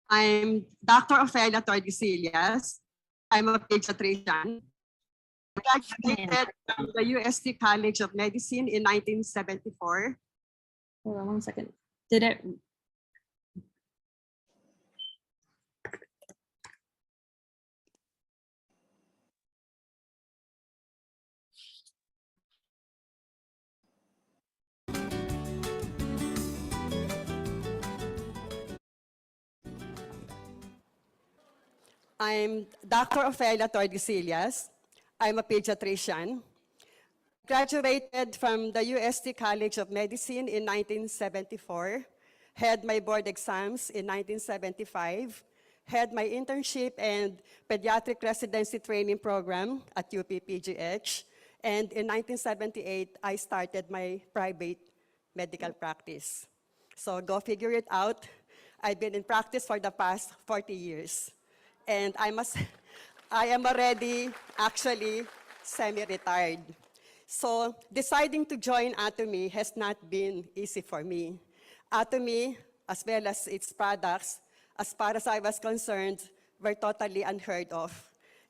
I'm Dr. Ophelia Tordesillas. I'm a pediatrician. I graduated from the UST College of Medicine in 1974. Hold on 1 second. Did it? I'm Dr. Ophelia Tordesillas. I'm a pediatrician. Graduated from the UST College of Medicine in 1974. Had my board exams in 1975. Had my internship and pediatric residency training program at UP-PGH. And in 1978, I started my private medical practice. So go figure it out. I've been in practice for the past 40 years. And I am already actually semi-retired. So deciding to join Atomy has not been easy for me. Atomy, as well as its products, as far as I was concerned, were totally unheard of.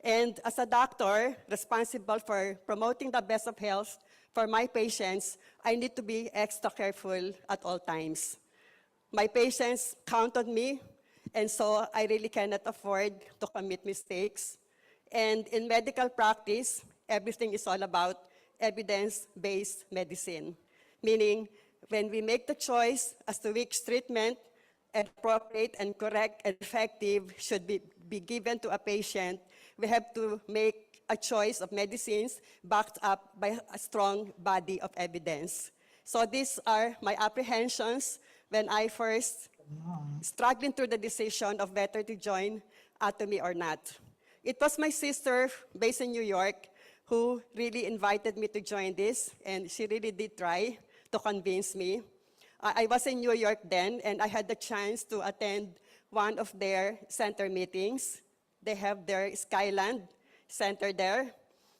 And as a doctor responsible for promoting the best of health for my patients, I need to be extra careful at all times. My patients count on me, and so I really cannot afford to commit mistakes. And in medical practice, everything is all about evidence-based medicine, meaning when we make the choice as to which treatment appropriate and correct and effective should be given to a patient, we have to make a choice of medicines backed up by a strong body of evidence. So these are my apprehensions when I first struggling through the decision of whether to join Atomy or not. It was my sister based in New York who really invited me to join this, and she really did try to convince me. I was in New York then, and I had the chance to attend one of their center meetings. They have their Skyland Center there,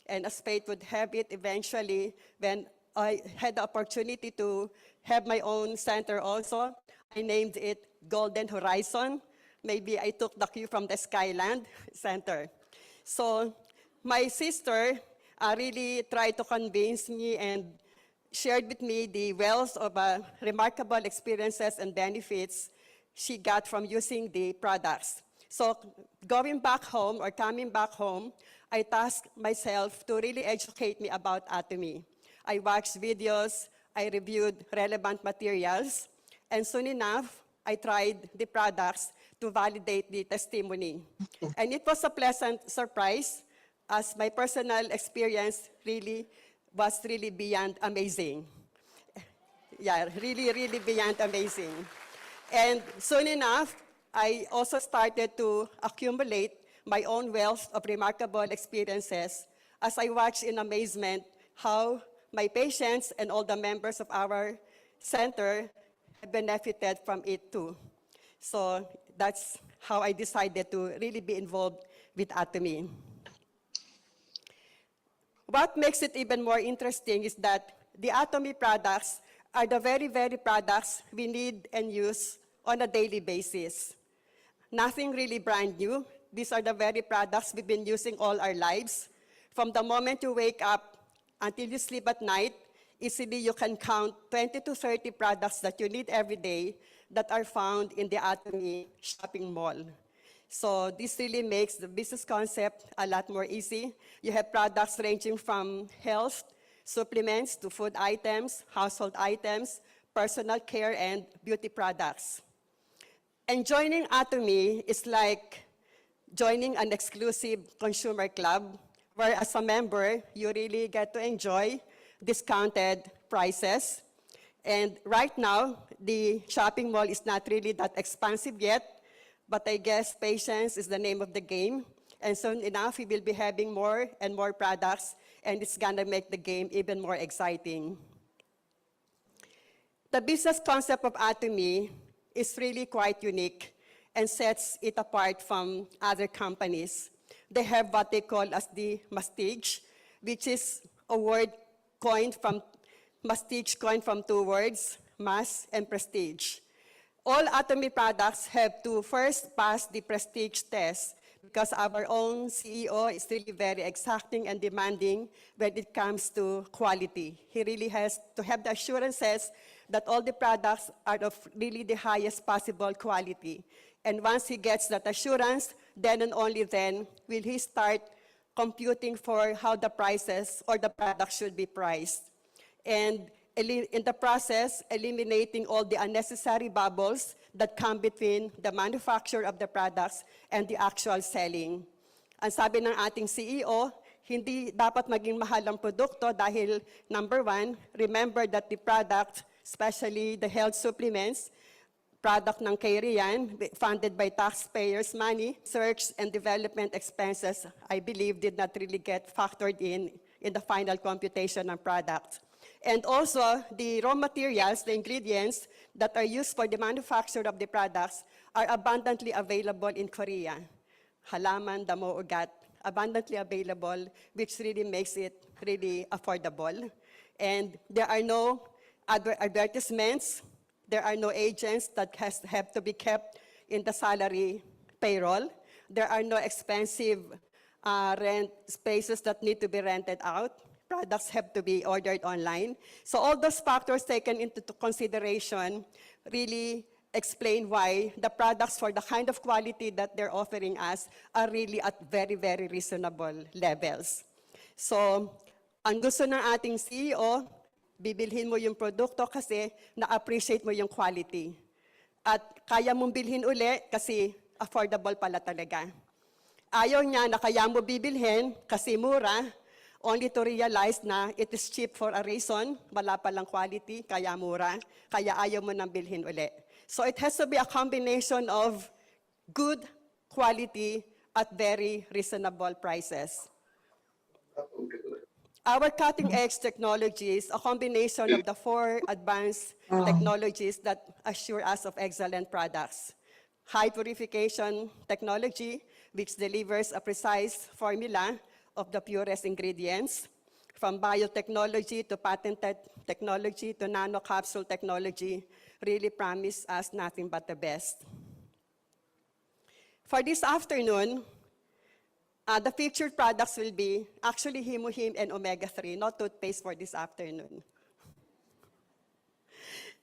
and as fate would have it, eventually, when I had the opportunity to have my own center also, I named it Golden Horizon. Maybe I took the cue from the Skyland Center. So my sister really tried to convince me and shared with me the wealth of remarkable experiences and benefits she got from using the products. So going back home or coming back home, I tasked myself to really educate me about Atomy. I watched videos, I reviewed relevant materials, and soon enough, I tried the products to validate the testimony. And it was a pleasant surprise, as my personal experience was really beyond amazing. Yeah, really beyond amazing. And soon enough, I also started to accumulate my own wealth of remarkable experiences as I watched in amazement how my patients and all the members of our center have benefited from it too. So that's how I decided to really be involved with Atomy. What makes it even more interesting is that the Atomy products are the very products we need and use on a daily basis. Nothing really brand new. These are the very products we've been using all our lives. From the moment you wake up until you sleep at night, easily you can count 20 to 30 products that you need every day that are found in the Atomy shopping mall. So this really makes the business concept a lot more easy. You have products ranging from health, supplements to food items, household items, personal care, and beauty products. And joining Atomy is like joining an exclusive consumer club, where as a member, you really get to enjoy discounted prices. And right now, the shopping mall is not really that expansive yet, but I guess patience is the name of the game. And soon enough, we will be having more and more products, and it's gonna make the game even more exciting. The business concept of Atomy is really quite unique and sets it apart from other companies. They have what they call as the mastige, which is a word coined from mastige coined from two words, mass and prestige. all Atomy products have to first pass the prestige test because our own CEO is really very exacting and demanding when it comes to quality. He really has to have the assurances that all the products are of really the highest possible quality. And once he gets that assurance, then and only then will he start computing for how the prices or the product should be priced. And in the process, eliminating all the unnecessary bubbles that come between the manufacture of the products and the actual selling. Ang sabi ng ating CEO, hindi dapat maging mahal ang produkto dahil, number one, remember that the product, especially the health supplements, product ng Karian, funded by taxpayers' money, research and development expenses, I believe, did not really get factored in the final computation ng product. And also, the raw materials, the ingredients that are used for the manufacture of the products are abundantly available in Korea. Halaman, damo, ugat, abundantly available, which really makes it really affordable. And there are no advertisements, there are no agents that have to be kept in the salary payroll. There are no expensive rent spaces that need to be rented out. Products have to be ordered online. So all those factors taken into consideration really explain why the products for the kind of quality that they're offering us are really at very, very reasonable levels. So, ang gusto ng ating CEO, bibilhin mo yung produkto kasi na-appreciate mo yung quality. At kaya mong bilhin uli kasi affordable pala talaga. Ayaw niya na kaya mo bibilhin kasi mura, only to realize na it is cheap for a reason, wala palang quality, kaya mura, kaya ayaw mo nang bilhin uli. So it has to be a combination of good quality at very reasonable prices. Our cutting-edge technology is a combination of the 4 advanced technologies that assure us of excellent products. High purification technology, which delivers a precise formula of the purest ingredients, from biotechnology to patented technology to nanocapsule technology, really promise us nothing but the best. For this afternoon, the featured products will be actually Himuhim and Omega-3, not toothpaste for this afternoon.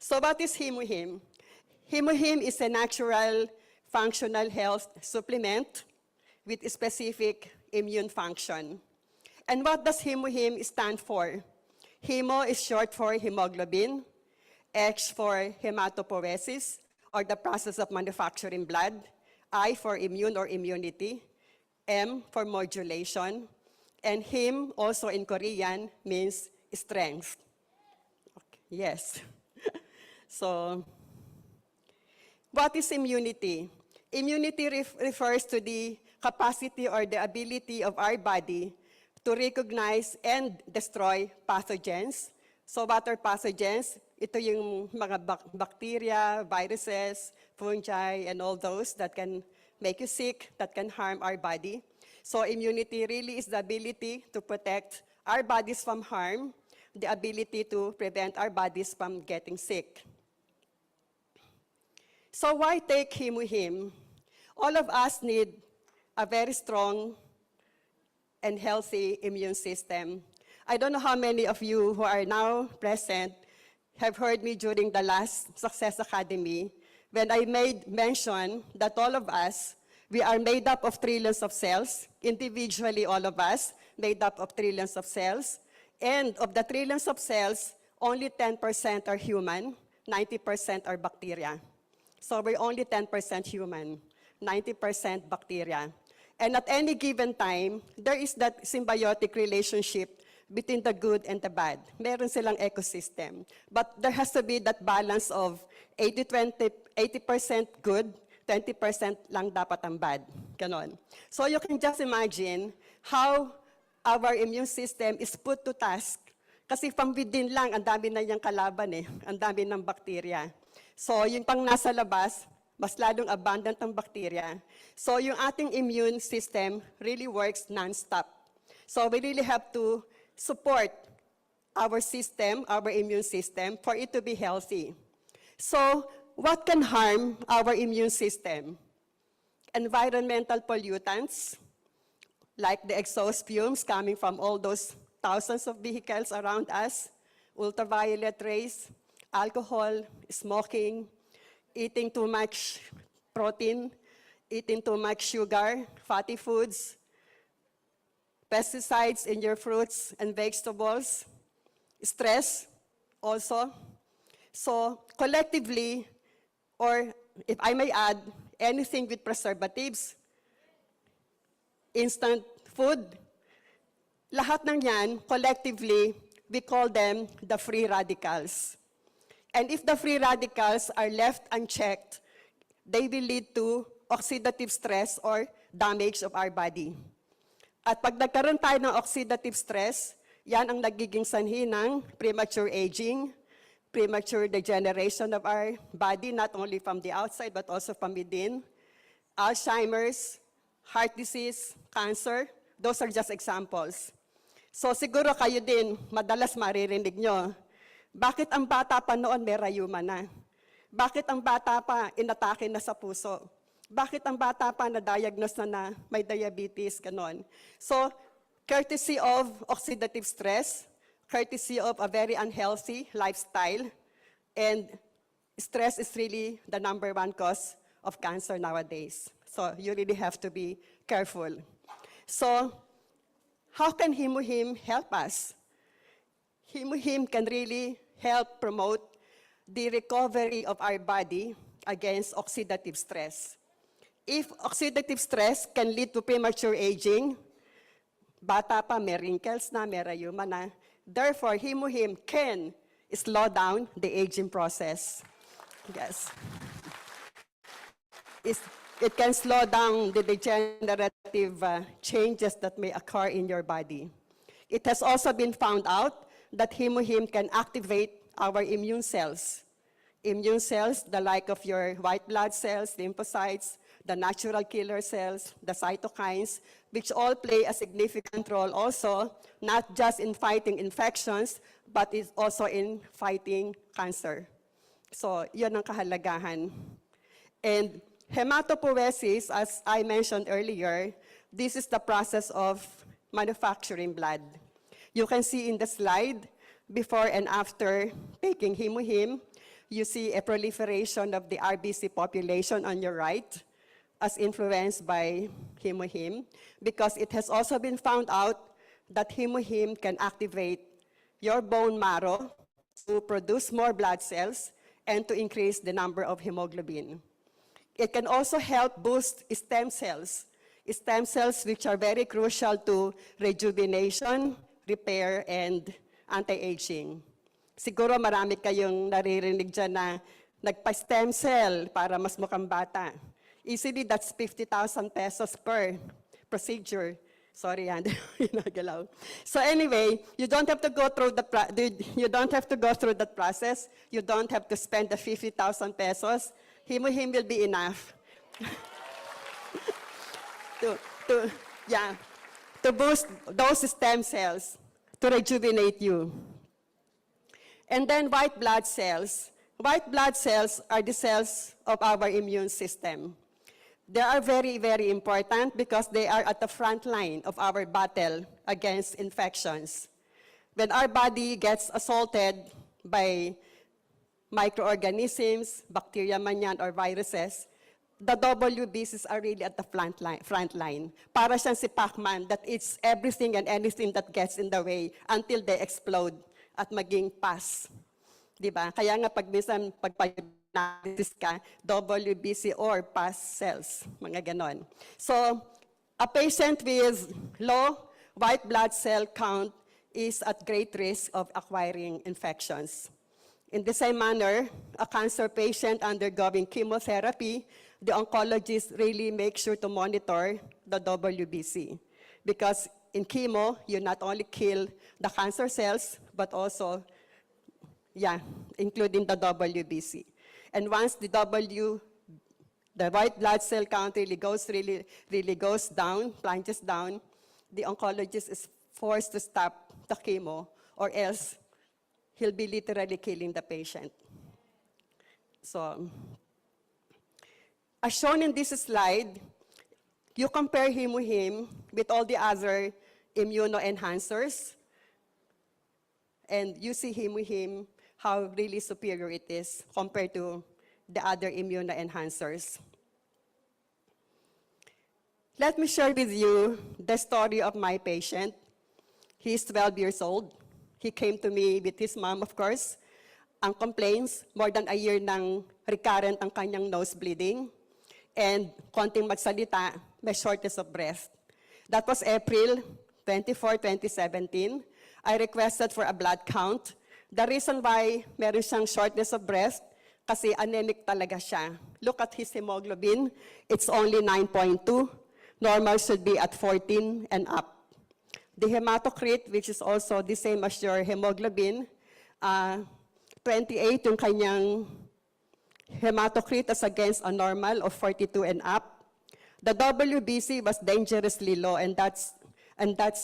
So what is Himuhim? Himuhim is a natural functional health supplement with a specific immune function. And what does Himuhim stand for? Hemo is short for hemoglobin, H for hematopoiesis, or the process of manufacturing blood, I for immune or immunity, M for modulation, and Him also in Korean means strength. Okay. Yes. So, what is immunity? Immunity refers to the capacity or the ability of our body to recognize and destroy pathogens. So what are pathogens? Ito yung mga bacteria, viruses, fungi, and all those that can make you sick, that can harm our body. So immunity really is the ability to protect our bodies from harm, the ability to prevent our bodies from getting sick. So why take Himuhim? All of us need a very strong and healthy immune system. I don't know how many of you who are now present have heard me during the last Success Academy when I made mention that all of us, we are made up of trillions of cells, individually all of us, made up of trillions of cells, and of the trillions of cells, only 10% are human, 90% are bacteria. So we're only 10% human, 90% bacteria. And at any given time, there is that symbiotic relationship between the good and the bad. Meron silang ecosystem. But there has to be that balance of 80% good, 20% lang dapat ang bad. Ganon. So you can just imagine how our immune system is put to task. Kasi from within lang, ang dami na niyang kalaban eh. Ang dami ng bacteria. So yung pang nasa labas, mas lalong abundant ang bacteria. So yung ating immune system really works non-stop. So we really have to support our system, our immune system, for it to be healthy. So what can harm our immune system? Environmental pollutants, like the exhaust fumes coming from all those thousands of vehicles around us, ultraviolet rays, alcohol, smoking, eating too much protein, eating too much sugar, fatty foods, pesticides in your fruits and vegetables, stress also. So collectively, or if I may add, anything with preservatives, instant food, lahat ng yan, collectively, we call them the free radicals. And if the free radicals are left unchecked, they will lead to oxidative stress or damage of our body. At pag nagkaroon tayo ng oxidative stress, yan ang nagiging sanhi ng premature aging, premature degeneration of our body, not only from the outside but also from within. Alzheimer's, heart disease, cancer, those are just examples. So siguro kayo din, madalas maririnig nyo, bakit ang bata pa noon may rayuma na? Bakit ang bata pa inatake na sa puso? Bakit ang bata pa na-diagnose na may diabetes, ganon? So, courtesy of oxidative stress, courtesy of a very unhealthy lifestyle, and stress is really the #1 cause of cancer nowadays. So, you really have to be careful. So, how can Himuhim help us? Himuhim can really help promote the recovery of our body against oxidative stress. If oxidative stress can lead to premature aging, bata pa, may wrinkles na, may rayuma na, therefore, Himuhim can slow down the aging process. Yes. It can slow down the degenerative changes that may occur in your body. It has also been found out that Himuhim can activate our immune cells. Immune cells, the like of your white blood cells, lymphocytes, the natural killer cells, the cytokines, which all play a significant role also, not just in fighting infections, but is also in fighting cancer. So, yun ang kahalagahan. And hematopoiesis, as I mentioned earlier, this is the process of manufacturing blood. You can see in the slide, before and after taking Himuhim, you see a proliferation of the RBC population on your right, as influenced by Himuhim, because it has also been found out that Himuhim can activate your bone marrow to produce more blood cells and to increase the number of hemoglobin. It can also help boost stem cells which are very crucial to rejuvenation, repair, and anti-aging. Siguro marami kayong naririnig dyan na nagpa-stem cell para mas mukhang bata. Easily, that's 50,000 pesos per procedure. Sorry, Andy, ginagalaw. So anyway, you don't have to go through that process. You don't have to spend the 50,000 pesos. Himuhim will be enough to boost those stem cells, to rejuvenate you. And then white blood cells. White blood cells are the cells of our immune system. They are very, very important because they are at the front line of our battle against infections. When our body gets assaulted by microorganisms, bacteria man yan, or viruses, the WBCs are really at the front line. Para siyang si Pac-Man that it's everything and anything that gets in the way until they explode at maging pus. Diba? Kaya nga pag minsan pagpag-analysis ka, WBC or pus cells, mga ganon. So, a patient with low white blood cell count is at great risk of acquiring infections. In the same manner, a cancer patient undergoing chemotherapy, the oncologist really makes sure to monitor the WBC. Because in chemo, you not only kill the cancer cells, but also, including the WBC. And once the white blood cell count really goes down, plunges down, the oncologist is forced to stop the chemo, or else he'll be literally killing the patient. So, as shown in this slide, you compare Himuhim with all the other immunoenhancers, and you see Himuhim, how really superior it is compared to the other immunoenhancers. Let me share with you the story of my patient. He's 12 years old. He came to me with his mom, of course. Ang complaints, more than a year nang recurrent ang kanyang nose bleeding, and konting magsalita, may shortness of breath. That was April 24, 2017. I requested for a blood count. The reason why meron siyang shortness of breath, kasi anemic talaga siya. Look at his hemoglobin. It's only 9.2. Normal should be at 14 and up. The hematocrit, which is also the same as your hemoglobin, 28 yung kanyang hematocrit as against a normal of 42 and up. The WBC was dangerously low, and that's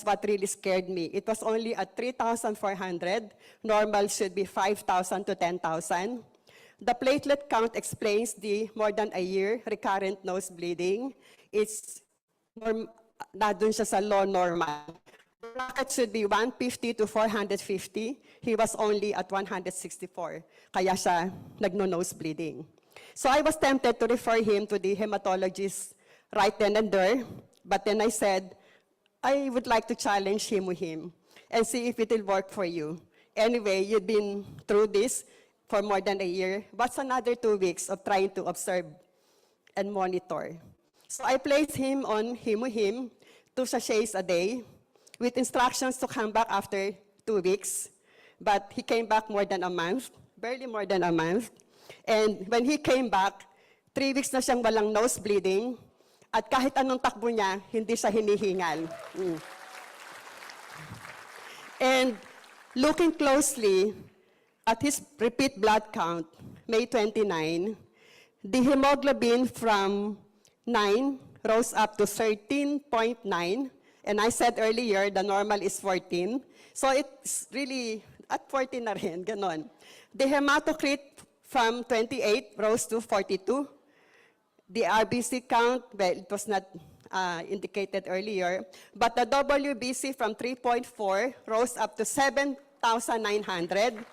what really scared me. It was only at 3,400. Normal should be 5,000 to 10,000. The platelet count explains the more than a year recurrent nose bleeding. It's nandun siya sa low normal. The bracket should be 150 to 450. He was only at 164. Kaya siya nagno-nose bleeding. So I was tempted to refer him to the hematologist right then and there. But then I said, I would like to challenge Himuhim and see if it will work for you. Anyway, you've been through this for more than a year. What's another 2 weeks of trying to observe and monitor? So I placed him on Himuhim, 2 sachets a day, with instructions to come back after 2 weeks. But he came back more than a month, barely more than a month. And when he came back, 3 weeks na siyang walang nose bleeding, at kahit anong takbo niya, hindi siya hinihingal. And looking closely at his repeat blood count, May 29, the hemoglobin from 9 rose up to 13.9. And I said earlier, the normal is 14. So it's really at 14 na rin, ganon. The hematocrit from 28 rose to 42. The RBC count, well, it was not indicated earlier, but the WBC from 3.4 rose up to 7,900.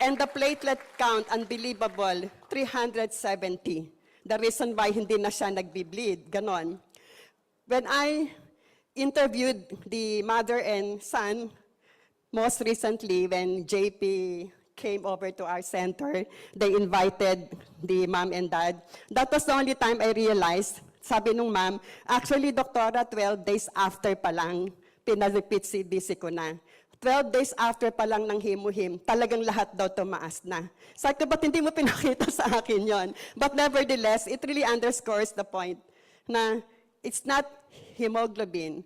And the platelet count, unbelievable, 370. The reason why hindi na siya nagbi-bleed, ganon. When I interviewed the mother and son, most recently when JP came over to our center, they invited the mom and dad. That was the only time I realized, sabi nung mom, actually, doktora, 12 days after pa lang, pina-repeat CBC ko na. 12 days after pa lang ng Himuhim, talagang lahat daw tumaas na. Sabi ko, ba't hindi mo pinakita sa akin yon? But nevertheless, it really underscores the point na it's not hemoglobin,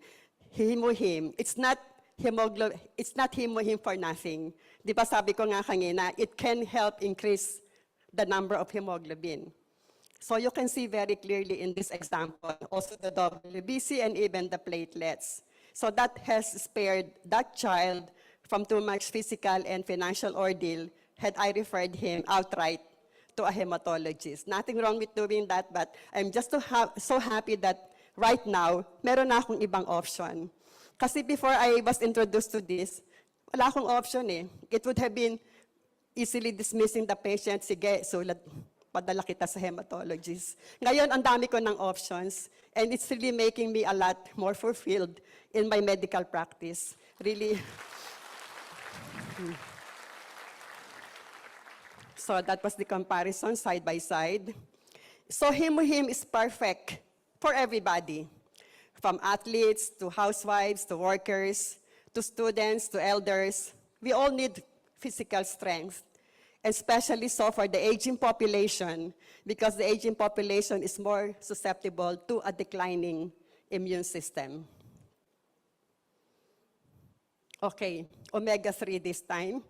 Himuhim. It's not Himuhim for nothing. Di ba sabi ko nga kanina, it can help increase the number of hemoglobin. So you can see very clearly in this example, also the WBC and even the platelets. So that has spared that child from too much physical and financial ordeal had I referred him outright to a hematologist. Nothing wrong with doing that, but I'm just so happy that right now, meron na akong ibang option. Kasi before I was introduced to this, wala akong option eh. It would have been easily dismissing the patient, sige, sulat, padala kita sa hematologist. Ngayon, ang dami ko ng options, and it's really making me a lot more fulfilled in my medical practice. Really. So that was the comparison side by side. So Himuhim is perfect for everybody, from athletes to housewives to workers to students to elders. We all need physical strength, especially so for the aging population, because the aging population is more susceptible to a declining immune system. Okay, omega-3 this time.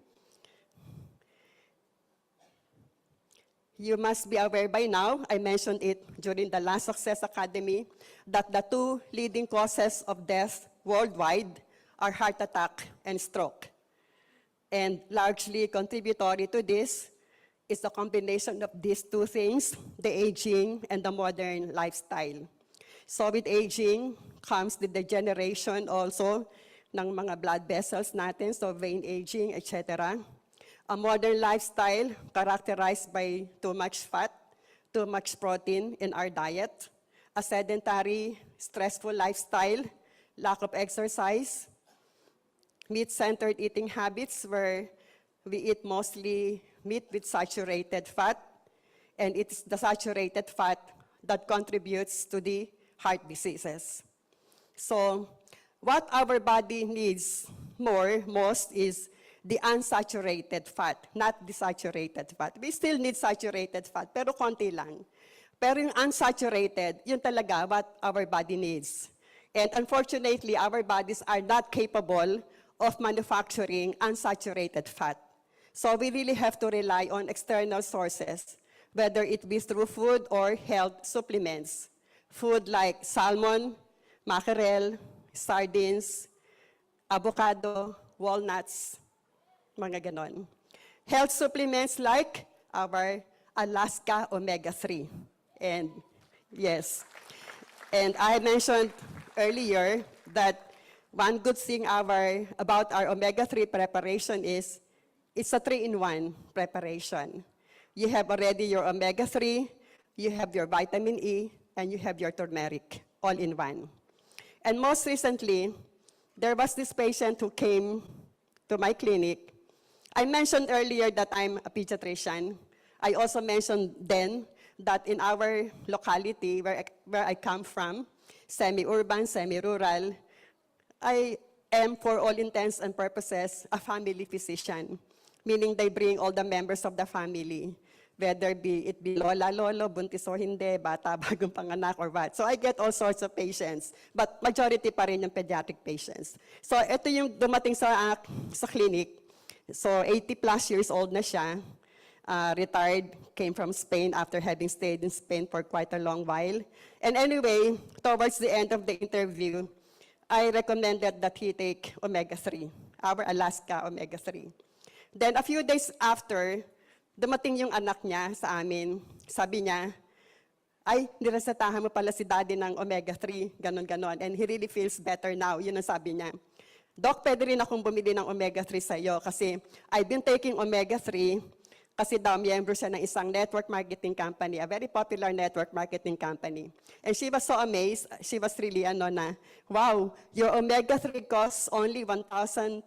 You must be aware by now, I mentioned it during the last Success Academy, that the 2 leading causes of death worldwide are heart attack and stroke. And largely contributory to this is a combination of these two things, the aging and the modern lifestyle. So with aging comes the degeneration also ng mga blood vessels natin, so vein aging, etc. A modern lifestyle characterized by too much fat, too much protein in our diet, a sedentary, stressful lifestyle, lack of exercise, meat-centered eating habits where we eat mostly meat with saturated fat, and it's the saturated fat that contributes to the heart diseases. So what our body needs most is the unsaturated fat, not the saturated fat. We still need saturated fat, pero konti lang. Pero yung unsaturated, yun talaga what our body needs. And unfortunately, our bodies are not capable of manufacturing unsaturated fat. So we really have to rely on external sources, whether it be through food or health supplements. Food like salmon, mackerel, sardines, avocado, walnuts, mga ganon. Health supplements like our Alaska Omega-3. And yes, and I mentioned earlier that one good thing about our Omega-3 preparation is it's a 3-in-1 preparation. You have already your Omega-3, you have your vitamin E, and you have your turmeric, all in one. And most recently, there was this patient who came to my clinic. I mentioned earlier that I'm a pediatrician. I also mentioned then that in our locality, where I come from, semi-urban, semi-rural, I am, for all intents and purposes, a family physician, meaning they bring all the members of the family, whether it be lola, lolo, buntis o hindi, bata, bagong panganak, or what. So I get all sorts of patients, but majority pa rin yung pediatric patients. So ito yung dumating sa clinic. So 80 plus years old na siya, retired, came from Spain after having stayed in Spain for quite a long while. And anyway, towards the end of the interview, I recommended that he take Omega-3, our Alaska Omega-3. Then a few days after, dumating yung anak niya sa amin. Sabi niya, ay, niresetahan mo pala si daddy ng Omega-3, ganon-ganon. And he really feels better now. Yun ang sabi niya. Doc, pwede rin akong bumili ng Omega-3 sa iyo kasi I've been taking Omega-3 kasi daw miyembro siya ng isang network marketing company, a very popular network marketing company. And she was so amazed. She was really wow, your Omega-3 costs only 1,200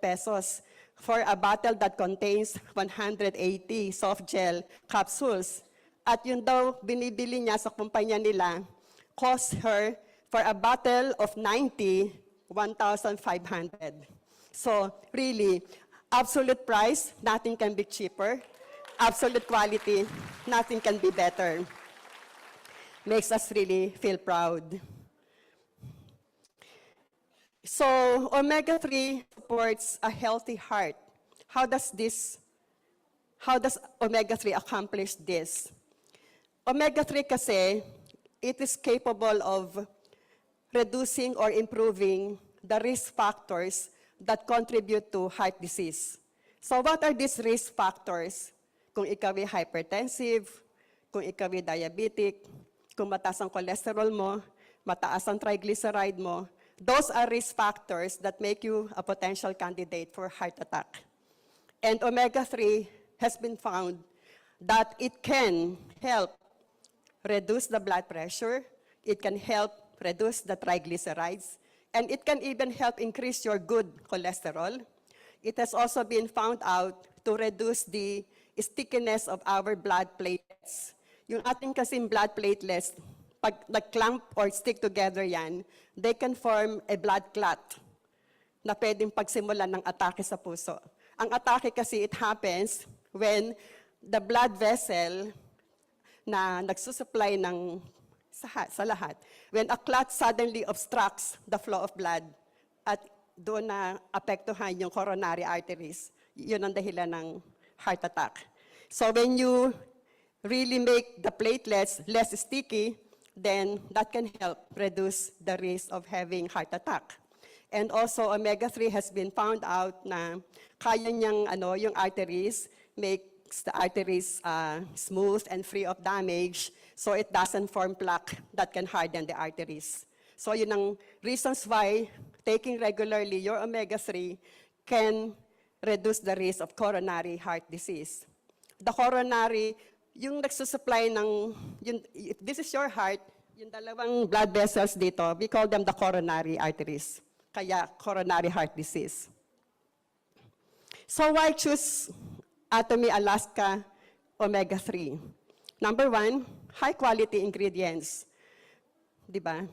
pesos for a bottle that contains 180 soft gel capsules. At yun daw binibili niya sa kumpanya nila, cost her for a bottle of 90, 1,500. So really, absolute price, nothing can be cheaper. Absolute quality, nothing can be better. Makes us really feel proud. So Omega-3 supports a healthy heart. How does Omega-3 accomplish this? Omega-3 kasi, it is capable of reducing or improving the risk factors that contribute to heart disease. So what are these risk factors? Kung ikaw ay hypertensive, kung ikaw ay diabetic, kung mataas ang cholesterol mo, mataas ang triglyceride mo, those are risk factors that make you a potential candidate for heart attack. And Omega-3 has been found that it can help reduce the blood pressure, it can help reduce the triglycerides, and it can even help increase your good cholesterol. It has also been found out to reduce the stickiness of our blood platelets. Yung ating kasing blood platelets, pag nag-clump or stick together yan, they can form a blood clot na pwedeng pagsimulan ng atake sa puso. Ang atake kasi, it happens when the blood vessel na nagsusupply ng sa lahat, when a clot suddenly obstructs the flow of blood at doon na apektuhan yung coronary arteries, yun ang dahilan ng heart attack. So when you really make the platelets less sticky, then that can help reduce the risk of having heart attack. And also, Omega-3 has been found out na kaya niyang yung arteries make makes the arteries smooth and free of damage, so it doesn't form plaque that can harden the arteries. So yun ang reasons why taking regularly your omega-3 can reduce the risk of coronary heart disease. The coronary, yung nagsusupply ng, if this is your heart, yung dalawang blood vessels dito, we call them the coronary arteries. Kaya coronary heart disease. So why choose Atomy Alaska Omega-3? Number one, high quality ingredients. Diba?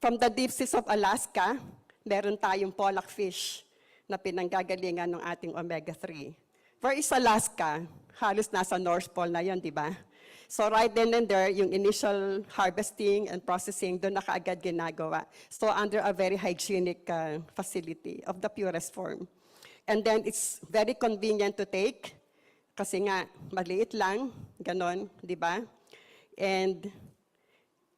From the deep seas of Alaska, meron tayong pollock fish na pinanggagalingan ng ating omega-3. Where is Alaska? Halos nasa North Pole na yon, di ba? So right then and there, yung initial harvesting and processing, doon na kaagad ginagawa. So under a very hygienic facility of the purest form. And then it's very convenient to take, kasi nga, maliit lang, ganon, di ba? And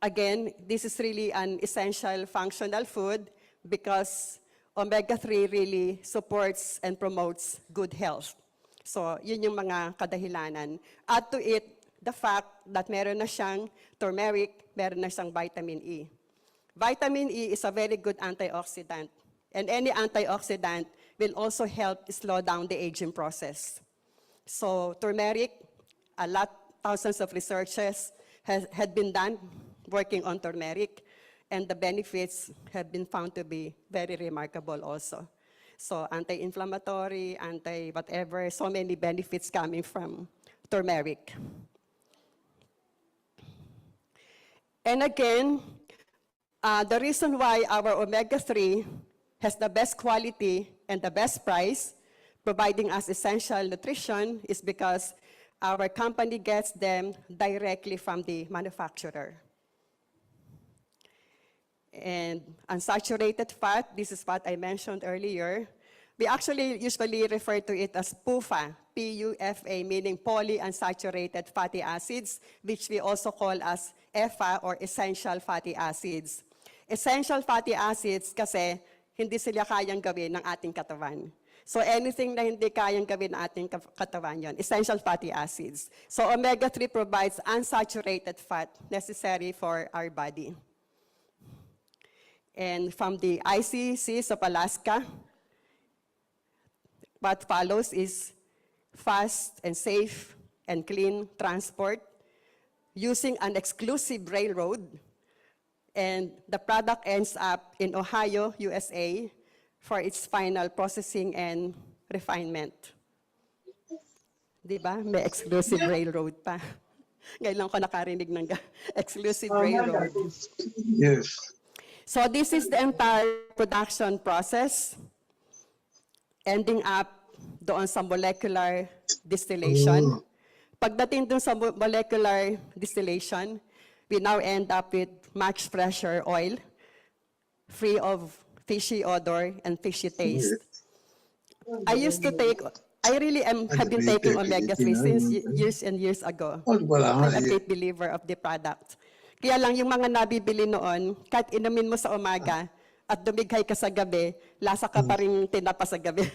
again, this is really an essential functional food because omega-3 really supports and promotes good health. So, yun yung mga kadahilanan. Add to it, the fact that meron na siyang turmeric, meron na siyang vitamin E. Vitamin E is a very good antioxidant. And any antioxidant will also help slow down the aging process. So, turmeric, thousands of researchers had been done working on turmeric, and the benefits have been found to be very remarkable also. So anti-inflammatory, anti-whatever, so many benefits coming from turmeric. And again, the reason why our omega-3 has the best quality and the best price, providing us essential nutrition, is because our company gets them directly from the manufacturer. And unsaturated fat, this is what I mentioned earlier. We actually usually refer to it as PUFA, P-U-F-A, meaning polyunsaturated fatty acids, which we also call as EFA or essential fatty acids. Essential fatty acids kasi hindi sila kayang gawin ng ating katawan. So anything na hindi kayang gawin ng ating katawan yon, essential fatty acids. So omega-3 provides unsaturated fat necessary for our body. And from the ICCs of Alaska, what follows is fast and safe and clean transport using an exclusive railroad. And the product ends up in Ohio, USA, for its final processing and refinement. Di ba? May exclusive railroad pa. Ngayon lang ko nakarinig ng exclusive railroad. Yes. So this is the entire production process, ending up doon sa molecular distillation. Pagdating doon sa molecular distillation, we now end up with much fresher oil, free of fishy odor and fishy taste. I have been taking omega-3 since years and years ago. I'm a great believer of the product. Kaya lang yung mga nabibili noon, kahit inumin mo sa umaga at dumighay ka sa gabi, lasa ka pa rin tinapa sa gabi.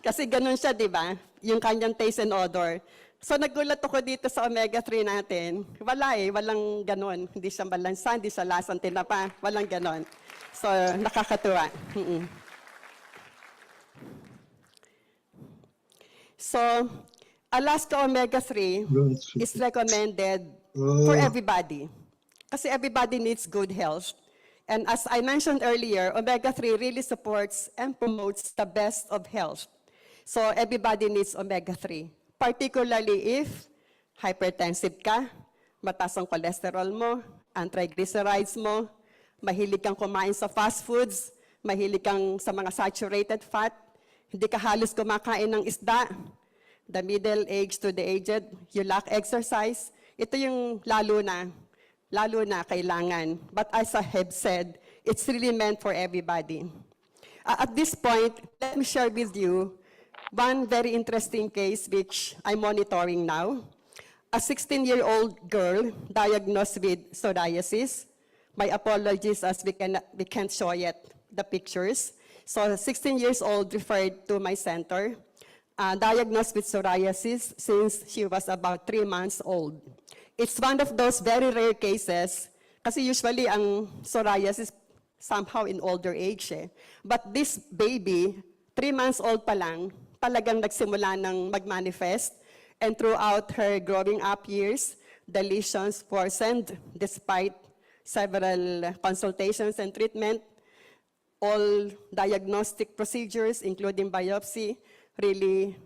Kasi ganun siya, di ba? Yung kanyang taste and odor. So nagulat ako dito sa omega-3 natin. Walang ganun. Hindi siya balansa, hindi siya lasang tinapa. Walang ganun. So nakakatuwa. So Alaska omega-3 is recommended for everybody. Kasi everybody needs good health. And as I mentioned earlier, omega-3 really supports and promotes the best of health. So everybody needs omega-3, particularly if hypertensive ka, mataas ang cholesterol mo, ang triglycerides mo, mahilig kang kumain sa fast foods, mahilig kang sa mga saturated fat, hindi ka halos kumakain ng isda, the middle age to the aged, you lack exercise, ito yung lalo na kailangan. But as I have said, it's really meant for everybody. At this point, let me share with you one very interesting case which I'm monitoring now. A 16-year-old girl diagnosed with psoriasis. My apologies as we can't show yet the pictures. So 16 years old referred to my center. diagnosed with psoriasis since she was about 3 months old. It's one of those very rare cases, kasi usually ang psoriasis somehow in older age eh. But this baby, 3 months old pa lang, talagang nagsimula ng mag-manifest, and throughout her growing up years, the lesions worsened despite several consultations and treatment. All diagnostic procedures, including biopsy, really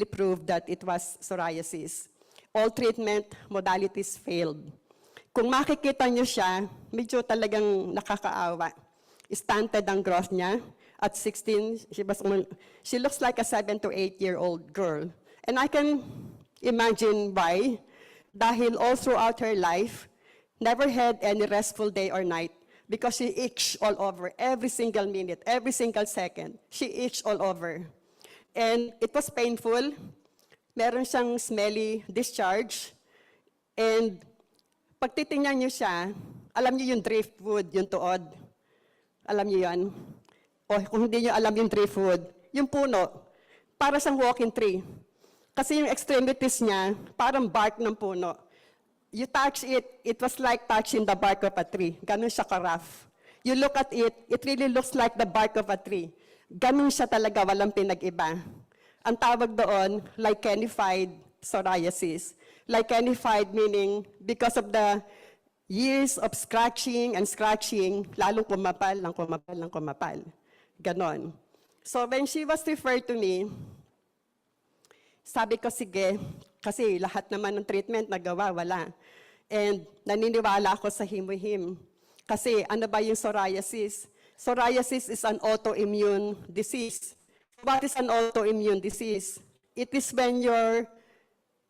proved that it was psoriasis. All treatment modalities failed. Kung makikita niyo siya, medyo talagang nakakaawa. Stunted ang growth niya. At 16, she looks like a 7 to 8-year-old girl. And I can imagine why. Dahil all throughout her life, never had any restful day or night because she itched all over every single minute, every single second. She itched all over. And it was painful. Meron siyang smelly discharge. And pag titingnan niyo siya, alam niyo yung driftwood, yung tuod. Alam niyo yan? O kung hindi niyo alam yung driftwood, yung puno, para siyang walking tree. Kasi yung extremities niya, parang bark ng puno. You touch it, it was like touching the bark of a tree. Ganun siya ka-rough. You look at it, it really looks like the bark of a tree. Ganun siya talaga, walang pinag-iba. Ang tawag doon, lichenified psoriasis. Lichenified meaning because of the years of scratching and scratching, lalong kumapal, ng kumapal, ng kumapal. Ganon. So when she was referred to me, sabi ko, sige, kasi lahat naman ng treatment nagawa, wala. And naniniwala ako sa Himuhim. Kasi ano ba yung psoriasis? Psoriasis is an autoimmune disease. What is an autoimmune disease? It is when your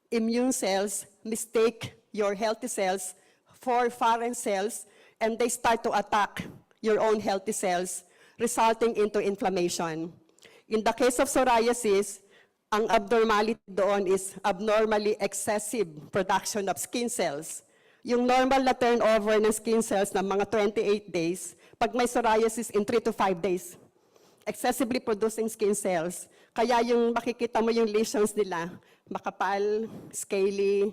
immune cells mistake your healthy cells for foreign cells and they start to attack your own healthy cells, resulting into inflammation. In the case of psoriasis, ang abnormality doon is abnormally excessive production of skin cells. Yung normal na turnover ng skin cells na mga 28 days, pag may psoriasis in 3 to 5 days, excessively producing skin cells. Kaya yung makikita mo yung lesions nila, makapal, scaly,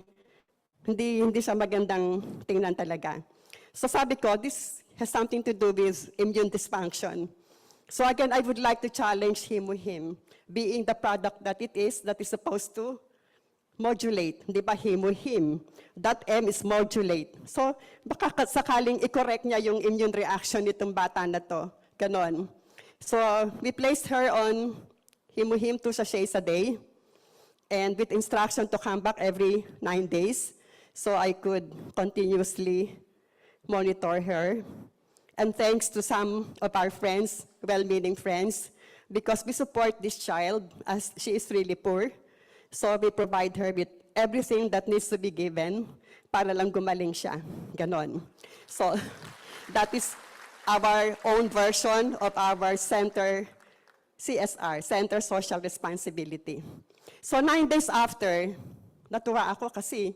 hindi siya magandang tingnan talaga. So sabi ko, this has something to do with immune dysfunction. So again, I would like to challenge Himuhim, being the product that it is supposed to modulate. Di ba, Himuhim? That M is modulate. So baka sakaling i-correct niya yung immune reaction nitong bata na to. Ganon. So we placed her on Himuhim 2 sachets a day, and with instruction to come back every 9 days, so I could continuously monitor her. And thanks to some of our friends, well-meaning friends, because we support this child as she is really poor. So we provide her with everything that needs to be given para lang gumaling siya. Ganon. So that is our own version of our center, CSR, Center Social Responsibility. So 9 days after, natuwa ako kasi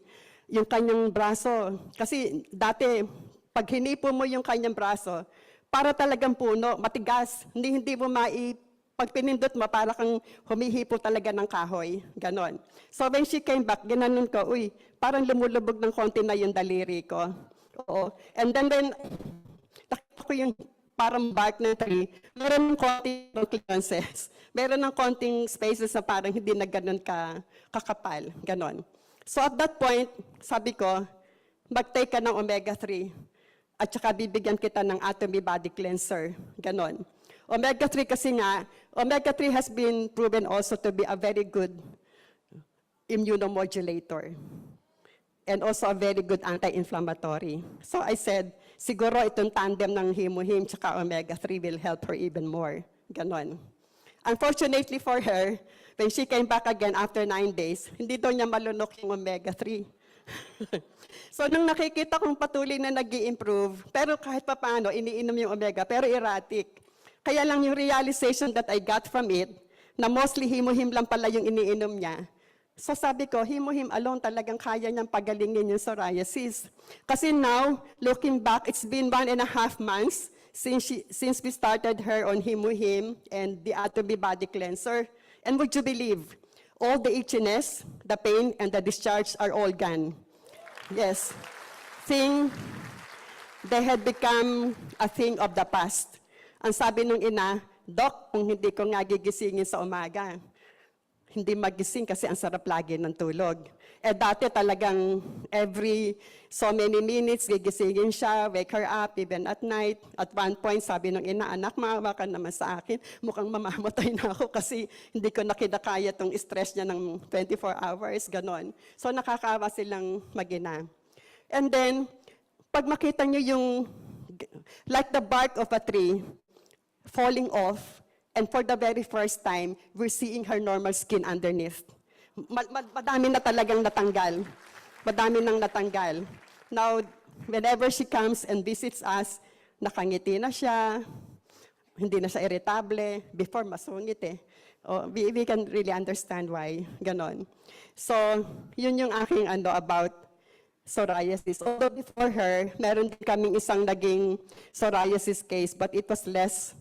yung kanyang braso, kasi dati, pag hinipo mo yung kanyang braso, para talagang puno, matigas. Hindi mo pag pinindot mo, para kang humihipo talaga ng kahoy. Ganon. So when she came back, ginanon ko, uy, parang lumulubog ng konti na yung daliri ko. Oo. And then nakita ko yung parang bark ng tree, meron ng konting clearances. Meron ng konting spaces na parang hindi na ganon kakapal. Ganon. So at that point, sabi ko, mag-take ka ng omega-3. At saka bibigyan kita ng Atomy Body Cleanser. Ganon. Omega-3 kasi nga, omega-3 has been proven also to be a very good immunomodulator. And also a very good anti-inflammatory. So I said, siguro itong tandem ng Himuhim tsaka omega-3 will help her even more. Ganon. Unfortunately for her, when she came back again after 9 days, hindi daw niya malunok yung omega-3. So nung nakikita kong patuloy na nag-i-improve, pero kahit pa paano, iniinom yung omega, pero erratic. Kaya lang yung realization that I got from it, na mostly Himuhim lang pala yung iniinom niya. So sabi ko, Himuhim alone talagang kaya niyang pagalingin yung psoriasis. Kasi now, looking back, it's been 1.5 months since we started her on Himuhim and the Atomy Body Cleanser. And would you believe, all the itchiness, the pain, and the discharge are all gone. Yes. They had become a thing of the past. Ang sabi nung ina, Doc, kung hindi ko nga gigisingin sa umaga, hindi magising kasi ang sarap lagi ng tulog. Dati talagang every so many minutes, gigisingin siya, wake her up, even at night. At one point, sabi ng ina, anak, maawa ka naman sa akin. Mukhang mamamatay na ako kasi hindi ko na kinakaya tong stress niya ng 24 hours, ganon. So nakakaawa silang mag-ina. And then, pag makita niyo yung, like the bark of a tree, falling off, and for the very first time, we're seeing her normal skin underneath. Madami na talagang natanggal. Madami nang natanggal. Now, whenever she comes and visits us, nakangiti na siya, hindi na siya irritable. Before, masungit eh. Oh, we can really understand why, ganon. So, yun yung aking about psoriasis. Although before her, meron din kaming isang naging psoriasis case, but it was less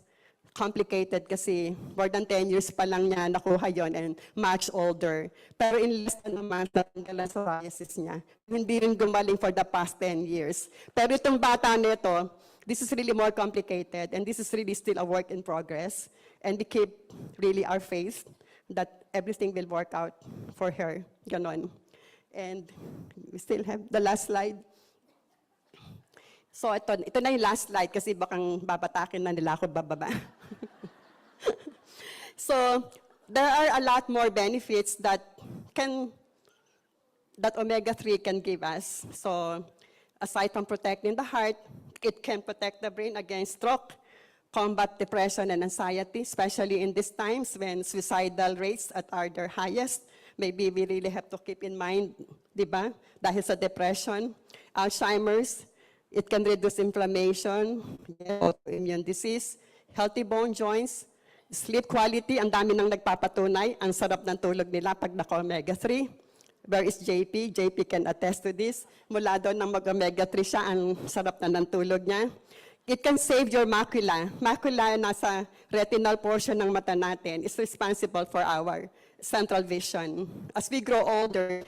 complicated kasi more than 10 years pa lang niya nakuha yon and much older. Pero in less than a month, natanggal ang psoriasis niya. Hindi rin gumaling for the past 10 years. Pero itong bata nito, this is really more complicated and this is really still a work in progress. And we keep really our faith that everything will work out for her. Ganon. And we still have the last slide. So ito na yung last slide kasi bakang babatakin na nila ako bababa. So there are a lot more benefits that omega-3 can give us. So aside from protecting the heart, it can protect the brain against stroke, combat depression and anxiety, especially in these times when suicidal rates are their highest. Maybe we really have to keep in mind, di ba? Dahil sa depression, Alzheimer's, it can reduce inflammation, autoimmune disease, healthy bone joints, sleep quality, ang dami nang nagpapatunay, ang sarap ng tulog nila pag naka-omega-3. Where is JP? JP can attest to this. Mula doon nang mag-omega-3 siya, ang sarap na ng tulog niya. It can save your macula. Macula nasa retinal portion ng mata natin is responsible for our central vision. As we grow older,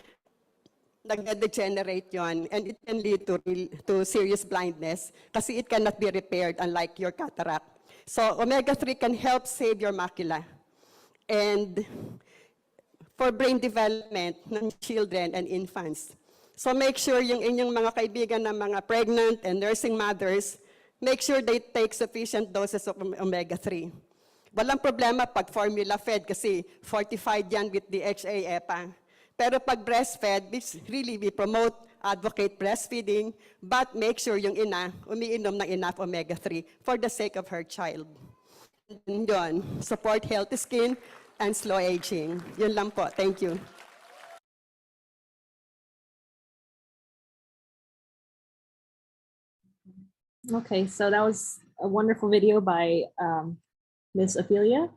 nagde-degenerate yon, and it can lead to serious blindness kasi it cannot be repaired unlike your cataract. So omega-3 can help save your macula. And for brain development ng children and infants. So make sure yung inyong mga kaibigan na mga pregnant and nursing mothers, make sure they take sufficient doses of omega-3. Walang problema pag formula fed kasi fortified yan with DHA, EPA. Pero pag breastfed, we promote, advocate breastfeeding, but make sure yung ina umiinom ng enough omega-3 for the sake of her child. Yun, support healthy skin and slow aging. Yun lang po. Thank you. Okay, so that was a wonderful video by Ms. Ophelia.